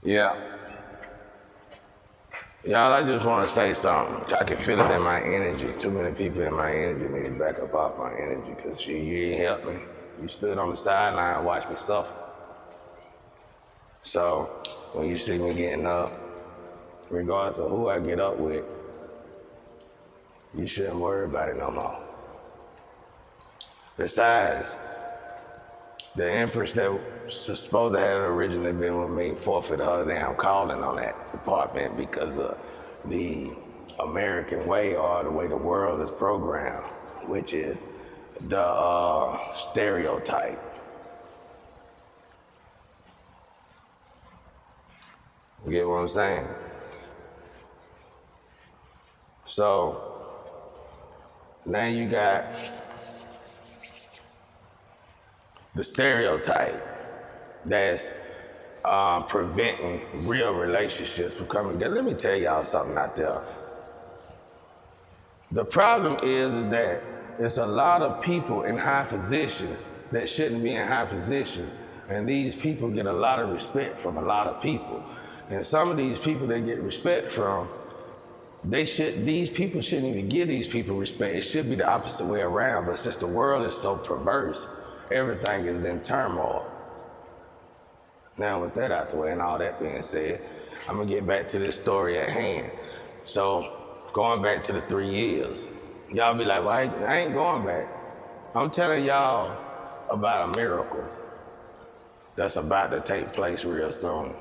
Yeah. Y'all, I just want to say something. I can feel it in my energy. Too many people in my energy need to back up off my energy because you ain't helped me. You stood on the sideline and watched me suffer. So when you see me getting up, regardless of who I get up with, you shouldn't worry about it no more. Besides, the Empress that was supposed to have originally been with me forfeit her damn calling on that department because of the American way or the way the world is programmed, which is the stereotype. You get what I'm saying? So now you got the stereotype that's preventing real relationships from coming together. Let me tell y'all something out there. The problem is that it's a lot of people in high positions that shouldn't be in high positions, and these people get a lot of respect from a lot of people. And some of these people they get respect from, these people shouldn't even give these people respect. It should be the opposite way around, but since the world is so perverse, everything is in turmoil. Now with that out the way and all that being said, I'm gonna get back to this story at hand. So going back to the 3 years, y'all be like, well, I ain't going back. I'm telling y'all about a miracle that's about to take place real soon.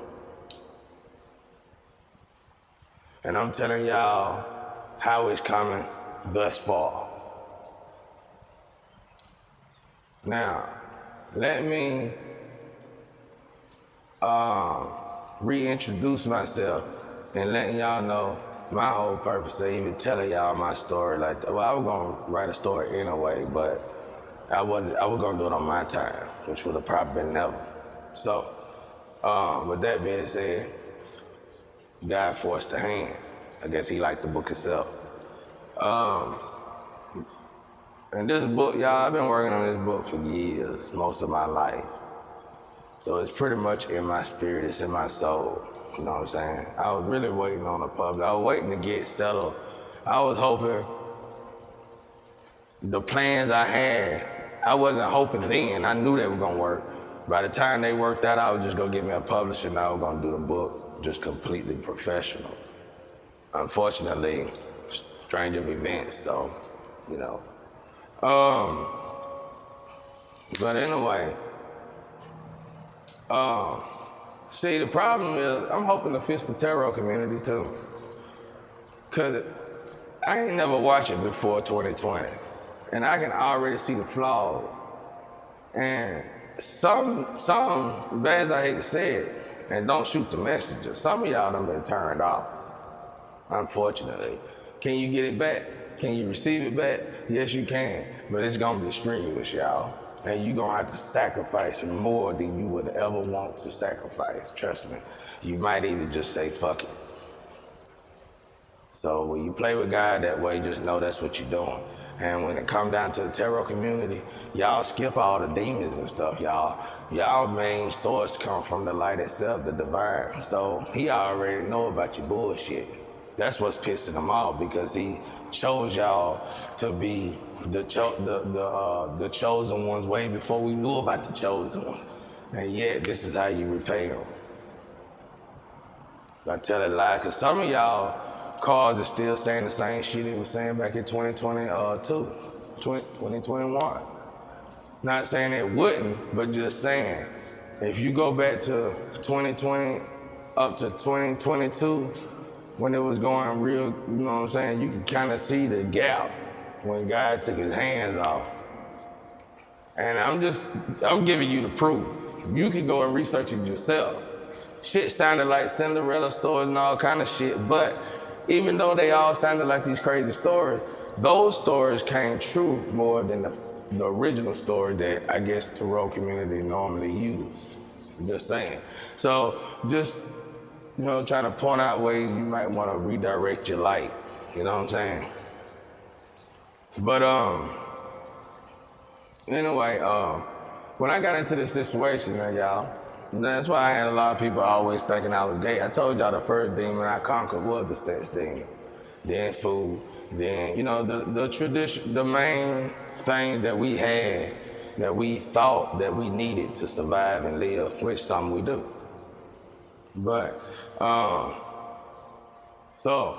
And I'm telling y'all how it's coming thus far. Now, let me reintroduce myself and letting y'all know my whole purpose of even telling y'all my story like that. Well, I was gonna write a story anyway, but I was gonna do it on my time, which would have probably been never. So, with that being said, God forced the hand. I guess he liked the book himself. And this book, y'all, I've been working on this book for years, most of my life. So it's pretty much in my spirit, it's in my soul. You know what I'm saying? I was really waiting on the public. I was waiting to get settled. I was hoping the plans I had, I wasn't hoping then. I knew they were gonna work. By the time they worked out, I was just gonna get me a publisher and I was gonna do the book just completely professional. Unfortunately, strange of events, so, you know. But anyway, see, the problem is I'm hoping to fix the tarot community too. Cause I ain't never watched it before 2020. And I can already see the flaws. And some, bad as I hate to say it, and don't shoot the messenger, some of y'all done been turned off, unfortunately. Can you get it back? Can you receive it back? Yes, you can, but it's gonna be strenuous, y'all. And you're gonna have to sacrifice more than you would ever want to sacrifice, trust me. You might even just say, fuck it. So when you play with God that way, just know that's what you're doing. And when it comes down to the tarot community, y'all skip all the demons and stuff, y'all. Y'all main source come from the light itself, the divine. So he already know about your bullshit. That's what's pissing him off because he chose y'all to be the chosen ones way before we knew about the chosen one. And yet, this is how you repay them. I tell it lie, because some of y'all cards are still saying the same shit it was saying back in 2021. Not saying it wouldn't, but just saying, if you go back to 2020 up to 2022, when it was going real, you know what I'm saying, you can kind of see the gap when God took his hands off. And I'm giving you the proof. You can go and research it yourself. Shit sounded like Cinderella stories and all kind of shit, but even though they all sounded like these crazy stories, those stories came true more than the original story that I guess the tarot community normally use. Just saying. So just, you know, trying to point out ways you might want to redirect your light. You know what I'm saying? But anyway, when I got into this situation, man, y'all, That's why I had a lot of people always thinking I was gay. I told y'all the first demon I conquered was the sex demon. Then food, then, the tradition, the main thing that we had that we thought that we needed to survive and live, which some we do. But, so,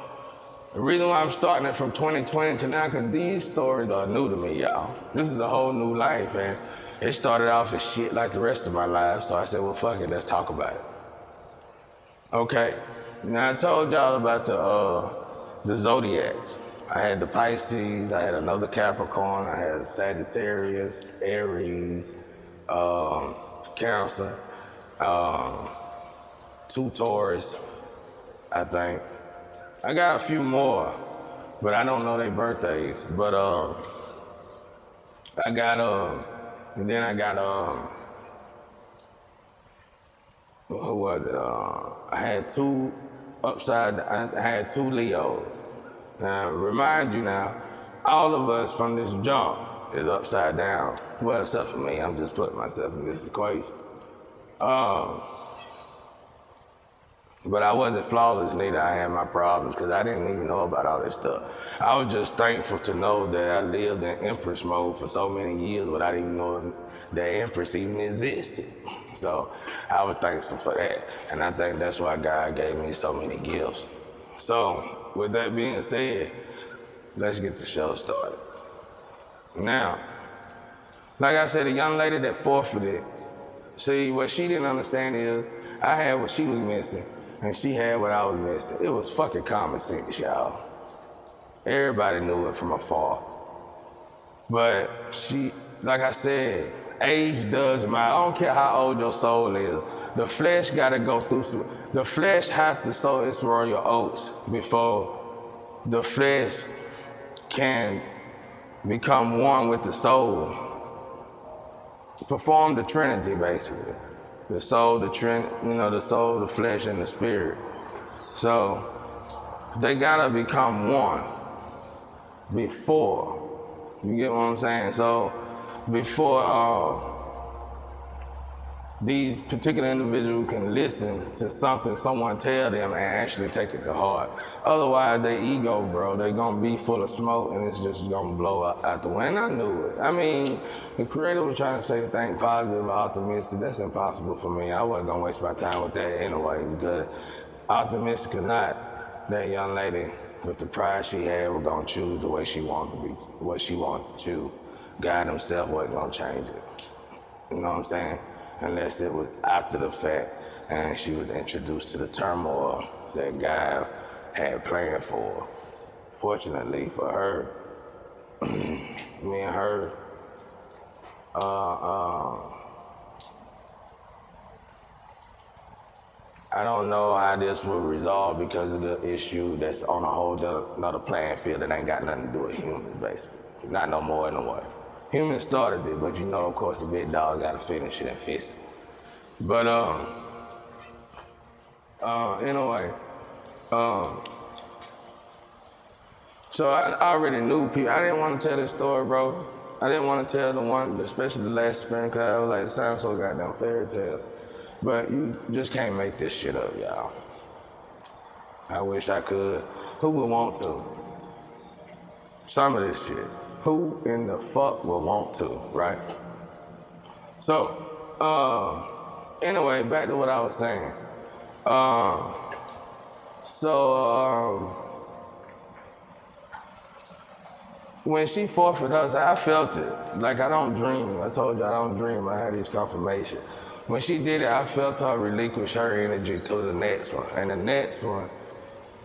the reason why I'm starting it from 2020 to now, because these stories are new to me, y'all. This is a whole new life, and it started off as shit like the rest of my life, so I said, well, fuck it, let's talk about it. Okay, now I told y'all about the zodiacs. I had the Pisces, I had another Capricorn, I had Sagittarius, Aries, Cancer, 2 Taurus, I think. I got a few more, but I don't know their birthdays. But I got and then I got who was it? I had 2 I had 2 Leos. Now remind you now, all of us from this jump is upside down. Well, except for me, I'm just putting myself in this equation. But I wasn't flawless neither. I had my problems because I didn't even know about all this stuff. I was just thankful to know that I lived in Empress mode for so many years without even knowing that Empress even existed. So I was thankful for that. And I think that's why God gave me so many gifts. So with that being said, let's get the show started. Now, like I said, the young lady that forfeited, see, what she didn't understand is I had what she was missing. And she had what I was missing. It was fucking common sense, y'all. Everybody knew it from afar. But she, like I said, age does matter. I don't care how old your soul is. The flesh gotta go through the flesh has to sow its royal oats before the flesh can become one with the soul. Perform the Trinity, basically. The soul, the soul, the flesh, and the spirit. So they gotta become one before. You get what I'm saying? So before these particular individuals can listen to something someone tell them and actually take it to heart. Otherwise, their ego, bro, they're gonna be full of smoke and it's just gonna blow out the window. And I knew it. I mean, the creator was trying to say think positive, optimistic. That's impossible for me. I wasn't gonna waste my time with that anyway, because optimistic or not, that young lady with the pride she had was gonna choose the way she wanted to be, what she wanted to choose. God himself wasn't gonna change it. You know what I'm saying? Unless it was after the fact and she was introduced to the turmoil that God had planned for her. Fortunately for her, me and her, I don't know how this will resolve because of the issue that's on a whole another playing field that ain't got nothing to do with humans, basically. Not no more than what. Humans started it, but of course, the big dog got to finish it and fix it. But, anyway, so I already knew people. I didn't want to tell this story, bro. I didn't want to tell the one, especially the last experience, because I was like, it sounds so goddamn fairy tale. But you just can't make this shit up, y'all. I wish I could. Who would want to? Some of this shit. Who in the fuck will want to, right? So, anyway, back to what I was saying. When she forfeited us, I felt it. Like I don't dream. I told you I don't dream. I had these confirmations. When she did it, I felt her relinquish her energy to the next one. And the next one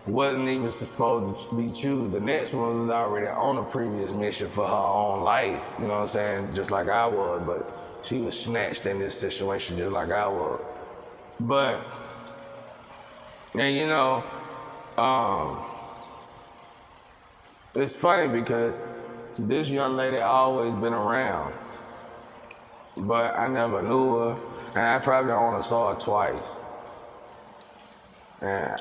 wasn't even supposed to be chosen. The next one was already on a previous mission for her own life. You know what I'm saying? Just like I was, but she was snatched in this situation just like I was. But, and it's funny because this young lady always been around, but I never knew her, and I probably only saw her twice. And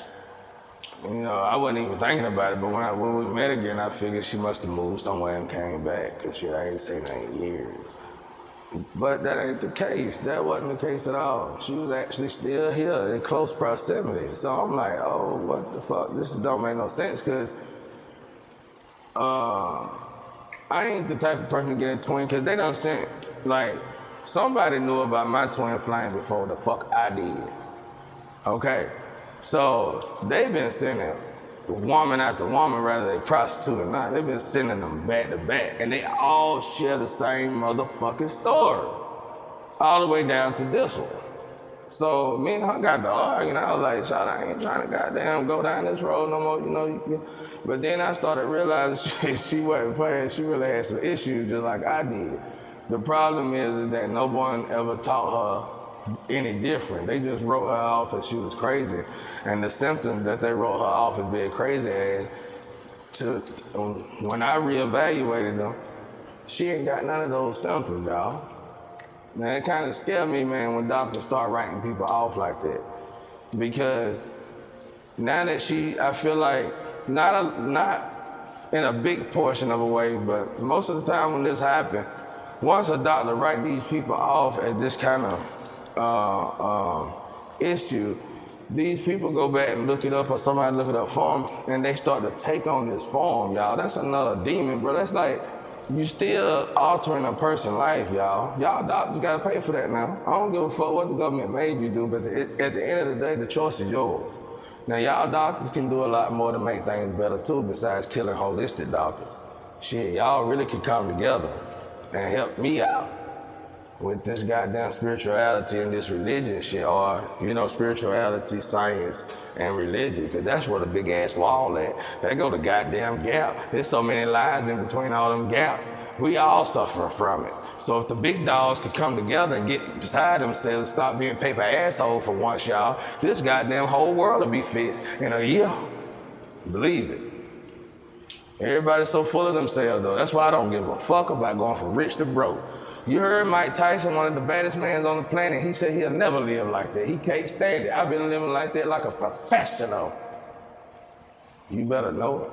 I wasn't even thinking about it, but when we met again, I figured she must have moved somewhere and came back, because shit, I ain't seen her in years. But that ain't the case. That wasn't the case at all. She was actually still here in close proximity. So I'm like, oh, what the fuck? This don't make no sense because I ain't the type of person to get a twin because they done sent, like, somebody knew about my twin flame before the fuck I did. Okay? So they've been sending woman after woman, whether they prostitute or not, they've been sending them back to back. And they all share the same motherfucking story. All the way down to this one. So me and her got to arguing. I was like, "Shawty, I ain't trying to goddamn go down this road no more, you know." But then I started realizing she wasn't playing. She really had some issues just like I did. The problem is that no one ever taught her any different. They just wrote her off as she was crazy. And the symptoms that they wrote her off as being crazy as, when I reevaluated them, she ain't got none of those symptoms, y'all. Now, it kind of scared me, man, when doctors start writing people off like that. Because now that I feel like, not in a big portion of a way, but most of the time when this happens, once a doctor write these people off as this kind of issue, these people go back and look it up or somebody look it up for them, and they start to take on this form, y'all. That's another demon, bro. That's like, you still altering a person's life, y'all. Y'all doctors gotta pay for that now. I don't give a fuck what the government made you do, but at the end of the day, the choice is yours. Now, y'all doctors can do a lot more to make things better too, besides killing holistic doctors. Shit, y'all really can come together and help me out with this goddamn spirituality and this religion shit, or, spirituality, science, and religion, because that's where the big ass wall at. They go the goddamn gap. There's so many lines in between all them gaps. We all suffer from it. So if the big dogs could come together and get beside themselves and stop being paper asshole for once, y'all, this goddamn whole world will be fixed in a year. Believe it. Everybody's so full of themselves, though. That's why I don't give a fuck about going from rich to broke. You heard Mike Tyson, one of the baddest men on the planet, he said he'll never live like that. He can't stand it. I've been living like that like a professional. You better know it.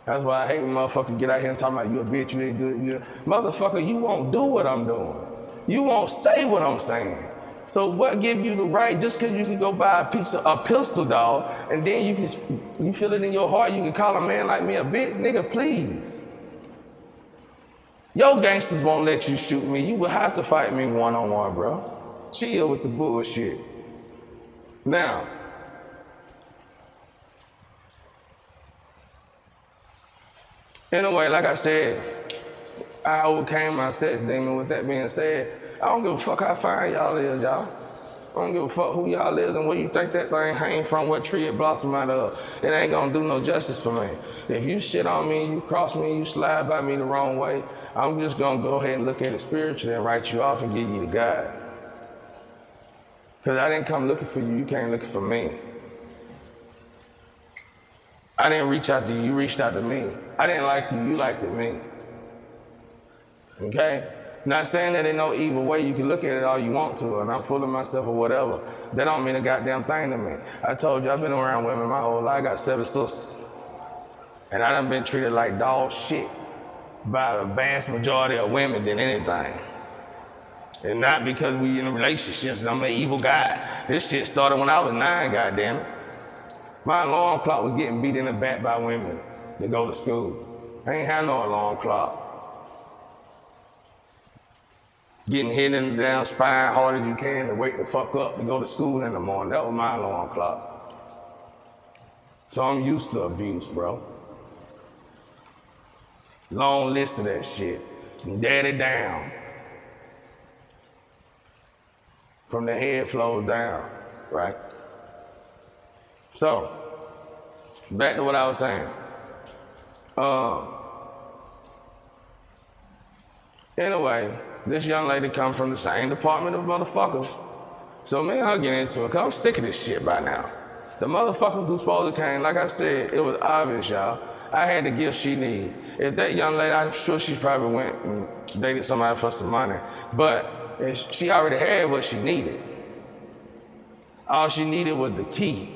That's why I hate when motherfuckers get out here and talk about, you a bitch, you ain't do it. Motherfucker, you won't do what I'm doing. You won't say what I'm saying. So what give you the right, just because you can go buy a pistol, dog, and then you feel it in your heart, you can call a man like me a bitch? Nigga, please. Your gangsters won't let you shoot me. You will have to fight me one-on-one, bro. Chill with the bullshit. Now, anyway, like I said, I overcame my sex demon. With that being said, I don't give a fuck how fine y'all is, y'all. I don't give a fuck who y'all is and where you think that thing hang from, what tree it blossom out of. It ain't gonna do no justice for me. If you shit on me, you cross me, you slide by me the wrong way, I'm just gonna go ahead and look at it spiritually and write you off and give you the guide. Because I didn't come looking for you, you came looking for me. I didn't reach out to you, you reached out to me. I didn't like you, you liked me. Okay? Not saying that in no evil way, you can look at it all you want to, and I'm fooling myself or whatever. That don't mean a goddamn thing to me. I told you, I've been around women my whole life, I got 7 sisters. And I done been treated like dog shit by the vast majority of women than anything. And not because we in relationships and I'm an evil guy. This shit started when I was 9, goddamn it. My alarm clock was getting beat in the back by women to go to school. I ain't had no alarm clock. Getting hit in the damn spine hard as you can to wake the fuck up to go to school in the morning. That was my alarm clock. So I'm used to abuse, bro. Long list of that shit. From daddy down. From the head flows down, right? So, back to what I was saying. Anyway, this young lady comes from the same department of motherfuckers. So me and her get into it, cause I'm sick of this shit by now. The motherfuckers who supposed to came, like I said, it was obvious, y'all. I had the gift she needed. If that young lady, I'm sure she probably went and dated somebody for some money, but she already had what she needed. All she needed was the key.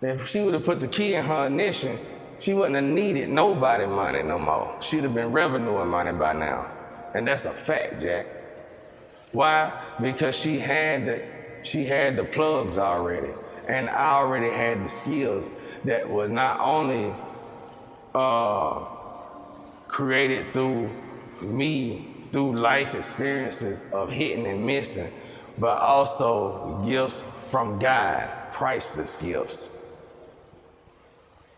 If she would have put the key in her ignition, she wouldn't have needed nobody money no more. She'd have been revenuing money by now. And that's a fact, Jack. Why? Because she had the plugs already. And I already had the skills that was not only created through me, through life experiences of hitting and missing, but also gifts from God, priceless gifts.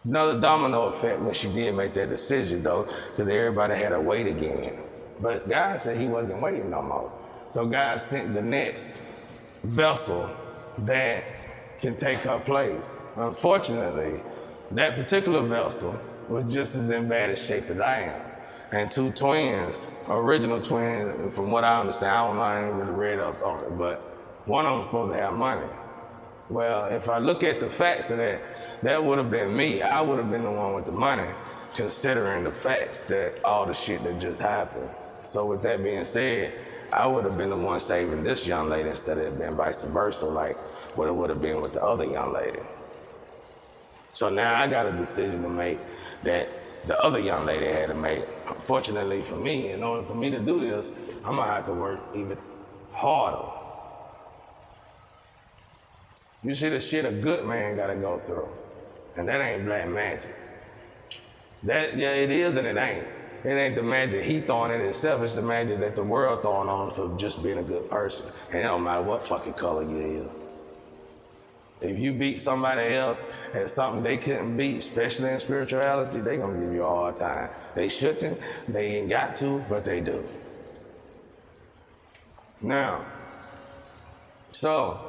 Another domino effect when she did make that decision though, because everybody had to wait again. But God said he wasn't waiting no more. So God sent the next vessel that can take her place. Unfortunately, that particular vessel was just as in bad a shape as I am. And two twins, original twins, from what I understand, I don't know, I ain't really read up on it, but one of them supposed to have money. Well, if I look at the facts of that, that would have been me. I would have been the one with the money, considering the facts that all the shit that just happened. So with that being said, I would have been the one saving this young lady instead of it being vice versa, like what it would have been with the other young lady. So now I got a decision to make that the other young lady had to make. Fortunately for me, in order for me to do this, I'm gonna have to work even harder. You see the shit a good man gotta go through. And that ain't black magic. That, yeah, it is and it ain't. It ain't the magic he throwing in himself, it's the magic that the world throwing on him for just being a good person. And it don't matter what fucking color you is. If you beat somebody else at something they couldn't beat, especially in spirituality, they gonna give you a hard time. They shouldn't, they ain't got to, but they do. Now, so,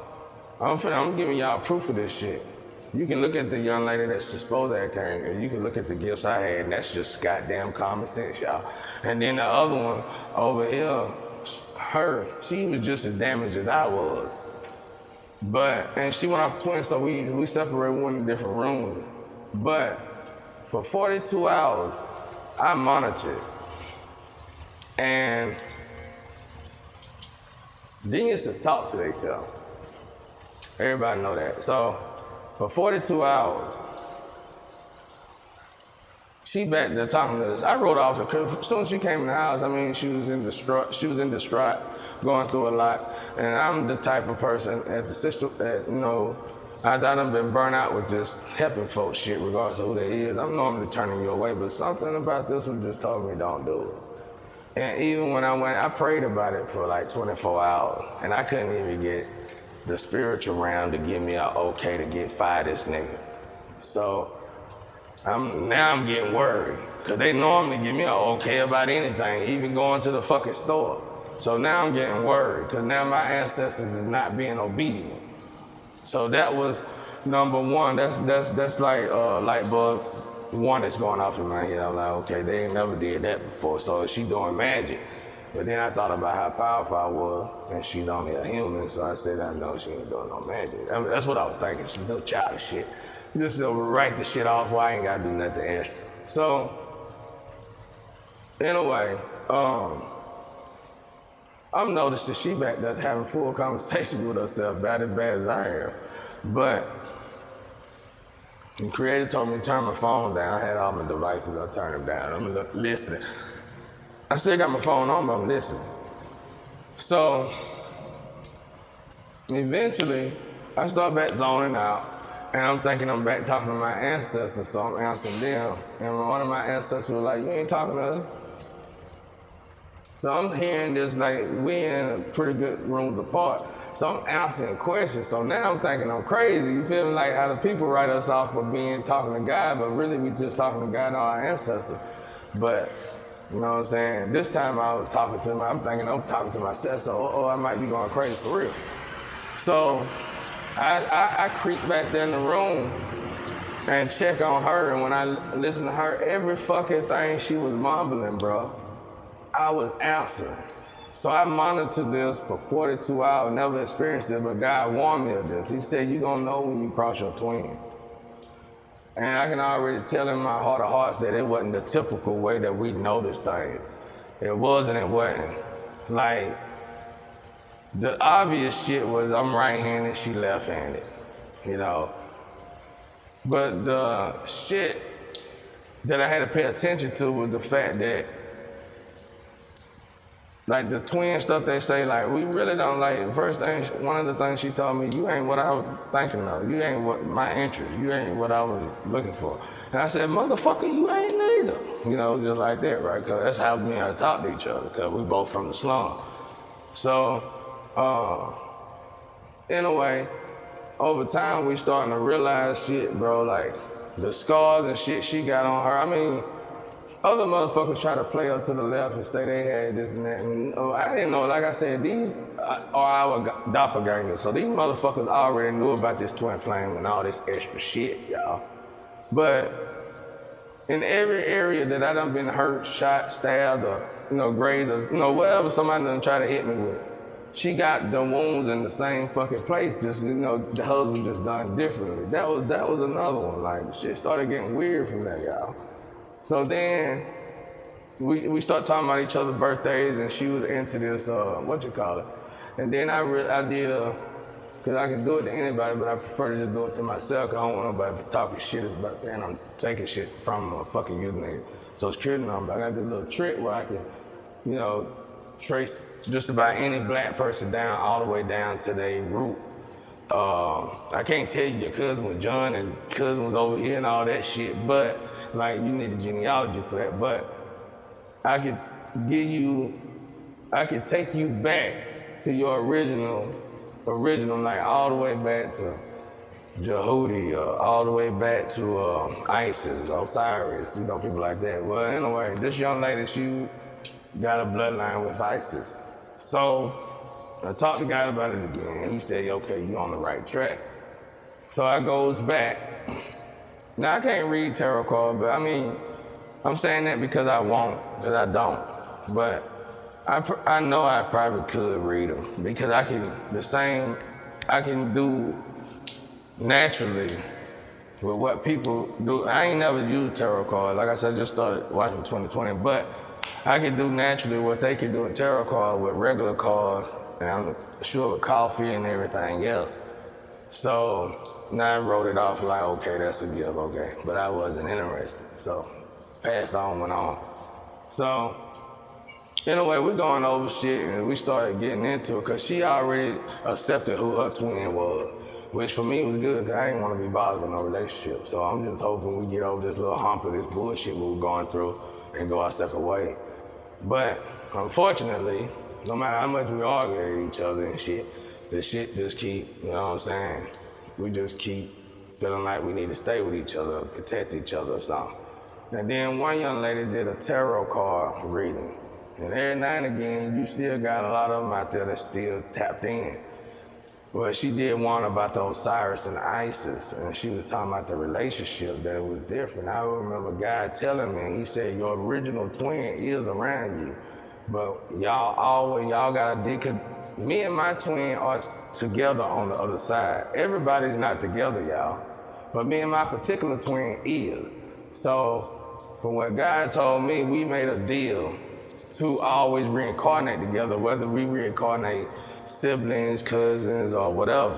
I'm giving y'all proof of this shit. You can look at the young lady that's supposed to have came, and you can look at the gifts I had, and that's just goddamn common sense, y'all. And then the other one over here, she was just as damaged as I was. And she went off twins, so we separated, we went in different rooms. But for 42 hours, I monitored. And geniuses talk to themselves. Everybody know that. So for 42 hours, she back there talking to us. I wrote off because as soon as she came in the house, I mean, she was in distraught, going through a lot. And I'm the type of person at the system that, you know, I've been burnt out with just helping folks shit, regardless of who they is. I'm normally turning you away, but something about this one just told me don't do it. And even when I went, I prayed about it for like 24 hours, and I couldn't even get the spiritual realm to give me a okay to get fired this nigga. So now I'm getting worried, because they normally give me a okay about anything, even going to the fucking store. So now I'm getting worried, because now my ancestors is not being obedient. So that was number one. That's like light bulb one that's going off in my head. I'm like, okay, they ain't never did that before, so she doing magic. But then I thought about how powerful I was, and she's only a human, so I said, I know she ain't doing no magic. I mean, that's what I was thinking. She's no childish shit. Just write the shit off where I ain't gotta do nothing extra. So, anyway, I've noticed that she back there having full conversations with herself, about as bad as I am. But the creator told me to turn my phone down. I had all my devices, I turned them down. I'm listening. I still got my phone on, but I'm listening. So, eventually, I start back zoning out, and I'm thinking I'm back talking to my ancestors, so I'm answering them. And one of my ancestors was like, you ain't talking to us? So I'm hearing this, like, we in pretty good rooms apart. So I'm answering questions. So now I'm thinking I'm crazy. You feel me? Like how the people write us off for talking to God, but really we just talking to God and our ancestors. But, you know what I'm saying? This time I was talking to him, I'm thinking I'm talking to myself, so I might be going crazy for real. So I creep back there in the room and check on her, and when I listen to her, every fucking thing she was mumbling, bro, I was answering. So I monitored this for 42 hours, never experienced it, but God warned me of this. He said, you're gonna know when you cross your twin. And I can already tell in my heart of hearts that it wasn't the typical way that we know this thing. It was and it wasn't. Like, the obvious shit was I'm right-handed, she left-handed, you know. But the shit that I had to pay attention to was the fact that like the twin stuff they say, like, we really don't like, one of the things she told me, you ain't what I was thinking of. You ain't what my interest. You ain't what I was looking for. And I said, motherfucker, you ain't neither. You know, just like that, right? Because that's how we had to talk to each other, because we both from the slum. So, in a way, over time, we starting to realize shit, bro, like the scars and shit she got on her. I mean, other motherfuckers try to play up to the left and say they had this and that. And, I didn't know, like I said, these are our doppelgangers. So these motherfuckers already knew about this twin flame and all this extra shit, y'all. But in every area that I done been hurt, shot, stabbed, or, grazed, or, whatever somebody done try to hit me with, she got the wounds in the same fucking place, just, the hers was just done differently. That was another one. Like, shit started getting weird from that, y'all. So then we start talking about each other's birthdays, and she was into this, and then I did, because I can do it to anybody, but I prefer to just do it to myself, because I don't want nobody talking shit about saying I'm taking shit from a fucking username. So security number, I got this little trick where I can, trace just about any black person down, all the way down to their root. I can't tell you your cousin was John and cousin was over here and all that shit, but like you need a genealogy for that. But I could take you back to your original, like all the way back to Jehudi, all the way back to Isis, Osiris, people like that. Well, anyway, this young lady, she got a bloodline with ISIS. So I talked to God about it again. He said, okay, you're on the right track. So I goes back. Now, I can't read tarot cards, but I mean, I'm saying that because I won't, because I don't. But I know I probably could read them, because I can do naturally with what people do. I ain't never used tarot cards. Like I said, I just started watching 2020, but I can do naturally what they can do in tarot cards with regular cards, and I'm sure with coffee and everything else. So now I wrote it off like, okay, that's a gift, okay. But I wasn't interested, so passed on, went on. So anyway, we're going over shit, and we started getting into it, because she already accepted who her twin was, which for me was good, because I didn't want to be bothered with no relationship. So I'm just hoping we get over this little hump of this bullshit we were going through and go our separate way. But unfortunately, no matter how much we argue at each other and shit, the shit just keep, we just keep feeling like we need to stay with each other, protect each other or something. And then one young lady did a tarot card reading. And every now and again, you still got a lot of them out there that still tapped in. Well, she did one about the Osiris and Isis, and she was talking about the relationship, that it was different. I remember a guy telling me, he said, your original twin is around you, but y'all got a dig. Me and my twin are together on the other side. Everybody's not together, y'all, but me and my particular twin is. So from what God told me, we made a deal to always reincarnate together, whether we reincarnate siblings, cousins, or whatever.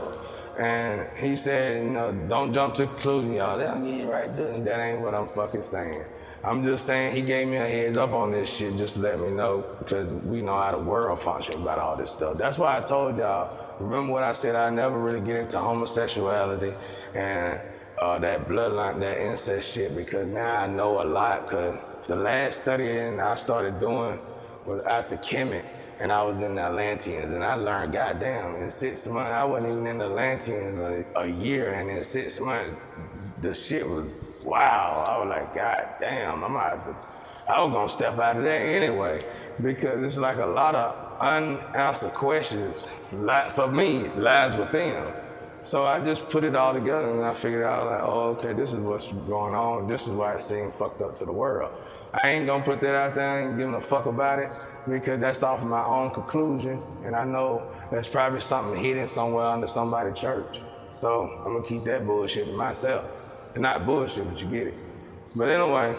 And he said, don't jump to conclusions, y'all. Yeah, right, that ain't what I'm fucking saying. I'm just saying he gave me a heads up on this shit just to let me know, because we know how the world functions about all this stuff. That's why I told y'all, remember what I said, I never really get into homosexuality and that bloodline, that incest shit, because now I know a lot, because the last studying I started doing was after Kemet, and I was in the Atlanteans, and I learned, goddamn, in 6 months, I wasn't even in the Atlanteans a year, and in 6 months, the shit was, wow. I was like, goddamn, I was gonna step out of that anyway, because it's like a lot of unanswered questions, for me, lies within them. So I just put it all together, and I figured out, like, oh, okay, this is what's going on, this is why it seems fucked up to the world. I ain't gonna put that out there, I ain't giving a fuck about it, because that's off of my own conclusion, and I know that's probably something hidden somewhere under somebody's church. So I'm gonna keep that bullshit to myself. Not bullshit, but you get it. But anyway,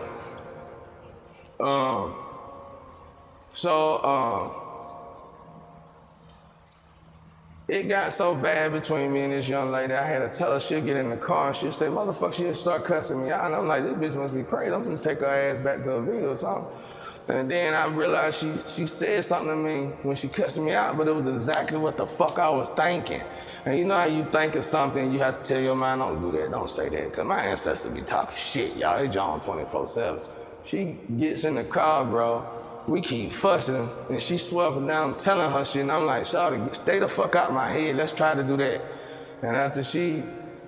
it got so bad between me and this young lady, I had to tell her she'll get in the car and she'll say, motherfucker, she'll start cussing me out. And I'm like, this bitch must be crazy. I'm gonna take her ass back to a video or something. And then I realized she said something to me when she cussed me out, but it was exactly what the fuck I was thinking. And you know how you think of something, you have to tell your mind, don't do that, don't say that. Because my ancestors be talking shit, y'all. They John 24/7. She gets in the car, bro. We keep fussing, and she swerving down, telling her shit, and I'm like, shawty, stay the fuck out of my head. Let's try to do that. And after she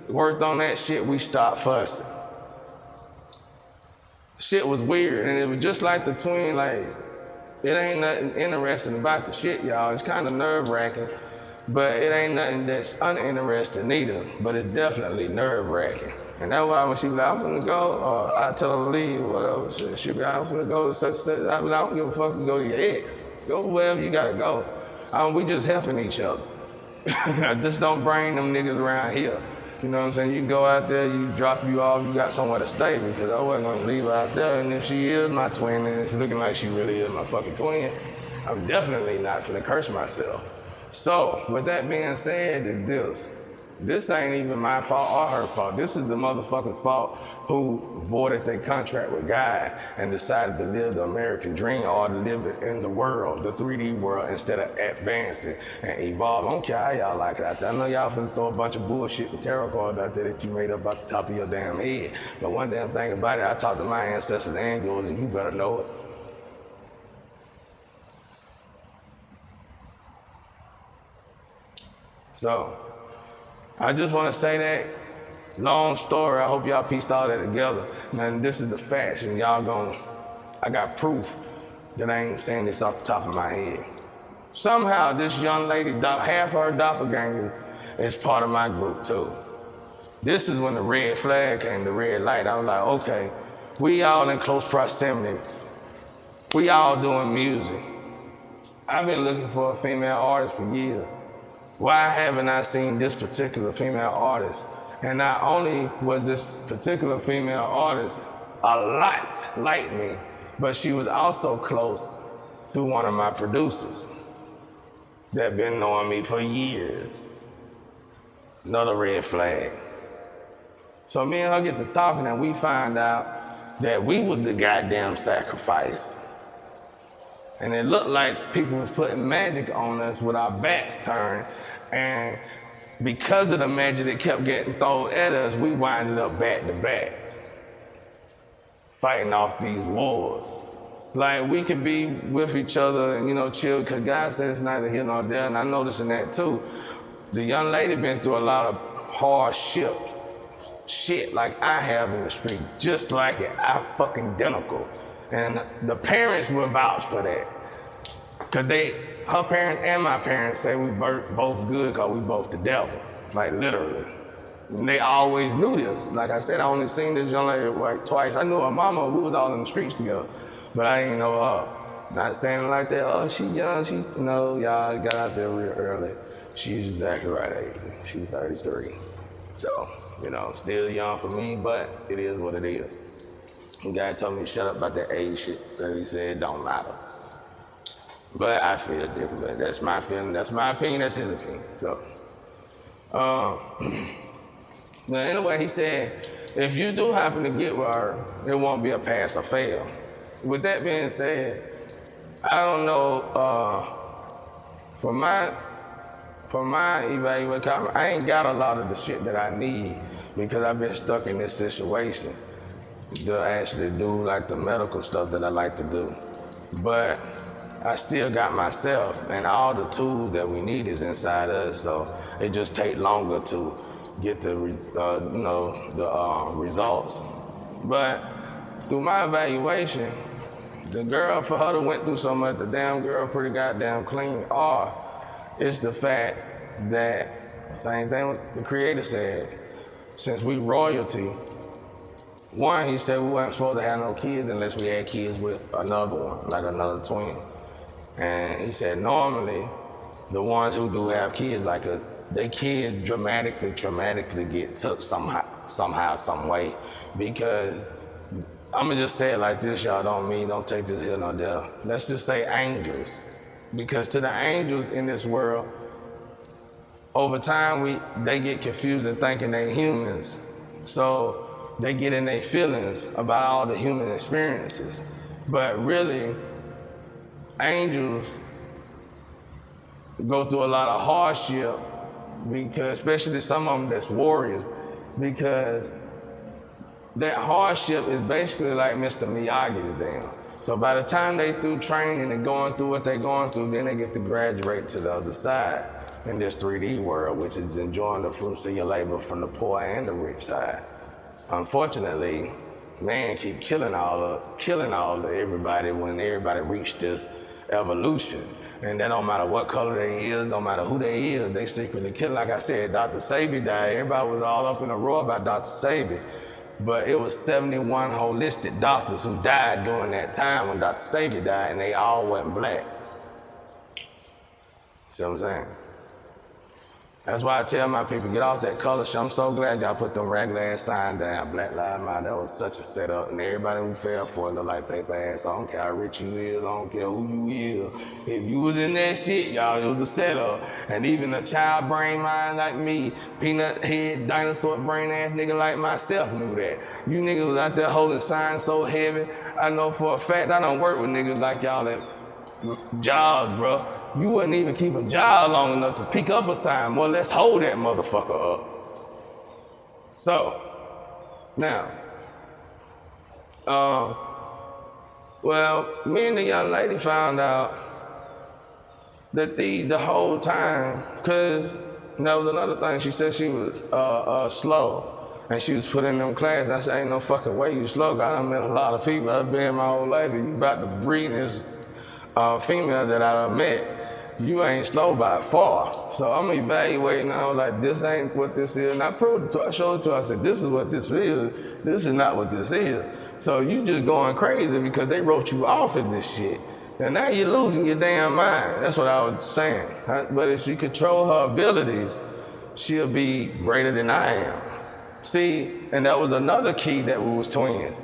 worked on that shit, we stopped fussing. Shit was weird, and it was just like the twin, like, it ain't nothing interesting about the shit, y'all. It's kind of nerve-wracking, but it ain't nothing that's uninteresting either, but it's definitely nerve-wracking. And that's why when she was like, I'm finna go, I tell her to leave or whatever, she be like, I'm finna go to such and such. I be like, I don't give a fuck, you go to your ex. Go wherever you gotta go. We just helping each other. Just don't bring them niggas around here. You know what I'm saying? You can go out there, you drop you off, you got somewhere to stay, because I wasn't gonna leave her out there. And if she is my twin and it's looking like she really is my fucking twin, I'm definitely not finna curse myself. So, with that being said, this ain't even my fault or her fault. This is the motherfucker's fault who voided their contract with God and decided to live the American dream or to live it in the world, the 3D world, instead of advancing and evolving. I don't care how y'all like it out there. I know y'all finna throw a bunch of bullshit and tarot cards out there that you made up off the top of your damn head. But one damn thing about it, I talked to my ancestors and yours, and you better know it. So, I just want to say that, long story, I hope y'all pieced all that together. And this is the facts, and I got proof that I ain't saying this off the top of my head. Somehow this young lady, half her doppelganger is part of my group too. This is when the red flag came, the red light. I was like, okay, we all in close proximity. We all doing music. I've been looking for a female artist for years. Why haven't I seen this particular female artist? And not only was this particular female artist a lot like me, but she was also close to one of my producers that been knowing me for years. Another red flag. So me and her get to talking and we find out that we was the goddamn sacrifice. And it looked like people was putting magic on us with our backs turned. And because of the magic that kept getting thrown at us, we winded up back to back, fighting off these wars. Like, we could be with each other and, chill, because God said it's neither here nor there, and I'm noticing that too. The young lady been through a lot of hardship shit like I have in the street, just like it. I fucking identical. And the parents will vouch for that. Because her parents and my parents say we both good because we both the devil. Like, literally. And they always knew this. Like I said, I only seen this young lady like twice. I knew her mama, we was all in the streets together. But I ain't know her. Not saying like that, oh, she young, y'all got out there real early. She's exactly right age. She's 33. So, still young for me, but it is what it is. The guy told me to shut up about that age shit, so he said it don't matter. But I feel different. That's my feeling. That's my opinion. That's his opinion. So, anyway, he said, if you do happen to get with her, it won't be a pass or fail. With that being said, I don't know. For my evaluation, I ain't got a lot of the shit that I need because I've been stuck in this situation to actually do like the medical stuff that I like to do. But I still got myself, and all the tools that we need is inside us, so it just takes longer to get the results. But through my evaluation, the girl, for her to went through so much, the damn girl pretty goddamn clean. Or it's the fact that, same thing what the creator said, since we royalty, one, he said we weren't supposed to have no kids unless we had kids with another one, like another twin. And he said normally, the ones who do have kids like us, their kids traumatically get took somehow, some way. Because, I'ma just say it like this, y'all, don't take this here nor there. Let's just say angels. Because to the angels in this world, over time, they get confused and thinking they're humans. So they get in their feelings about all the human experiences. But really, angels go through a lot of hardship because, especially some of them that's warriors, because that hardship is basically like Mr. Miyagi to them. So by the time they through training and going through what they're going through, then they get to graduate to the other side in this 3D world, which is enjoying the fruits of your labor from the poor and the rich side. Unfortunately, man keep killing all of everybody when everybody reach this evolution. And that don't matter what color they is, don't matter who they is, they secretly kill. Like I said, Dr. Sebi died. Everybody was all up in a roar about Dr. Sebi. But it was 71 holistic doctors who died during that time when Dr. Sebi died, and they all went black. See what I'm saying? That's why I tell my people, get off that color shit. I'm so glad y'all put them regular ass signs down, Black Lives Matter. That was such a setup, and everybody who fell for it look like paper ass. I don't care how rich you is, I don't care who you is. If you was in that shit, y'all, it was a setup. And even a child brain mind like me, peanut head, dinosaur brain ass nigga like myself knew that. You niggas was out there holding signs so heavy. I know for a fact I don't work with niggas like y'all that jobs, bro. You wouldn't even keep a job long enough to pick up a sign. Well, let's hold that motherfucker up. So, now, well, me and the young lady found out that the whole time, because that was another thing, she said she was slow. And she was put in them classes. I said, ain't no fucking way you slow. I done met a lot of people. I've been my whole life. You about to breed this female that I done met, you ain't slow by far. So I'm evaluating, I was like, this ain't what this is. And I proved it to her, I showed it to her, I said, this is what this is. This is not what this is. So you just going crazy because they wrote you off of this shit. And now you're losing your damn mind. That's what I was saying. But if she control her abilities, she'll be greater than I am. See, and that was another key that we was twins.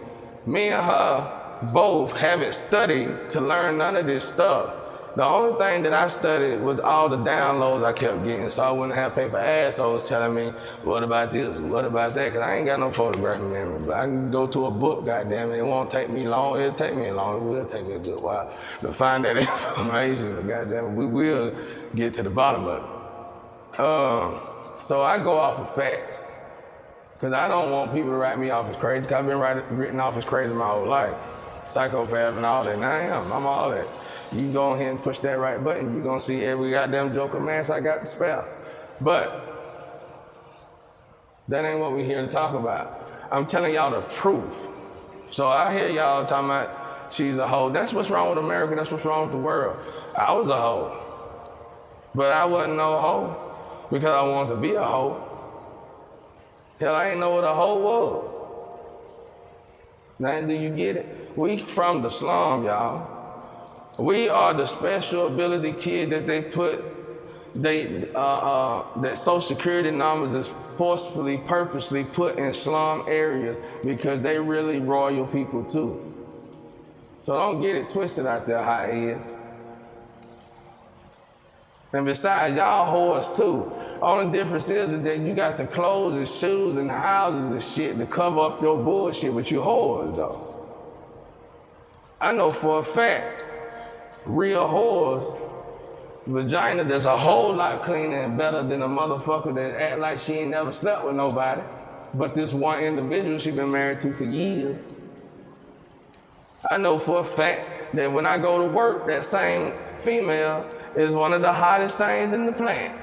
Me and her both haven't studied to learn none of this stuff. The only thing that I studied was all the downloads I kept getting, so I wouldn't have paper assholes telling me, what about this, what about that, because I ain't got no photographic memory. But I can go to a book, goddamn it, it won't take me long, it'll take me long, it will take me a good while to find that information, but goddamn it, we will get to the bottom of it. So I go off of facts, because I don't want people to write me off as crazy, because I've been written off as crazy my whole life. Psychopath and all that. And I am. I'm all that. You go ahead and push that right button, you're gonna see every goddamn Joker mask I got to spell. But that ain't what we're here to talk about. I'm telling y'all the proof. So I hear y'all talking about she's a hoe. That's what's wrong with America, that's what's wrong with the world. I was a hoe. But I wasn't no hoe because I wanted to be a hoe. Hell, I ain't know what a hoe was. Now do you get it? We from the slum, y'all. We are the special ability kid that they put, that Social Security numbers is forcefully, purposely put in slum areas because they really royal people too. So don't get it twisted out there, hotheads. And besides, y'all whores too. Only difference is that you got the clothes and shoes and houses and shit to cover up your bullshit, but you whores though. I know for a fact, real whores, vagina that's a whole lot cleaner and better than a motherfucker that act like she ain't never slept with nobody. But this one individual she been married to for years. I know for a fact that when I go to work, that same female is one of the hottest things in the planet.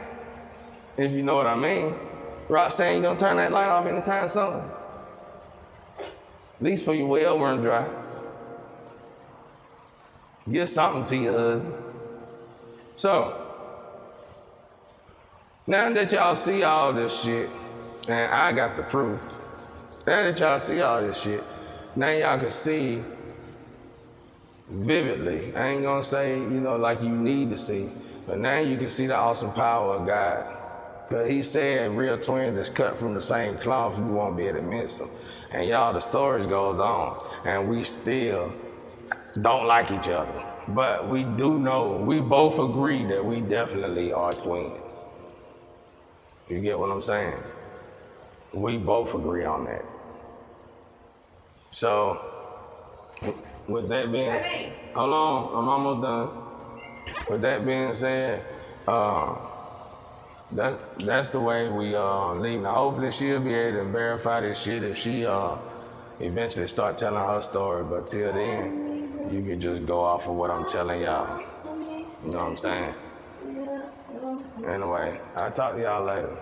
If you know what I mean. Roxanne, you gonna turn that light off anytime soon? At least for your well run dry. Get something to your husband. So, now that y'all see all this shit, and I got the proof, now that y'all see all this shit, now y'all can see vividly. I ain't gonna say, like you need to see, but now you can see the awesome power of God. Because he said real twins is cut from the same cloth, you won't be able to miss them. And y'all, the stories goes on, and we still don't like each other. But we do know, we both agree that we definitely are twins. You get what I'm saying? We both agree on that. So, with that being, hold on, I'm almost done. With that being said, that's the way we leave. Now, hopefully she'll be able to verify this shit if she eventually start telling her story. But till then, you can just go off of what I'm telling y'all. You know what I'm saying? Anyway, I'll talk to y'all later.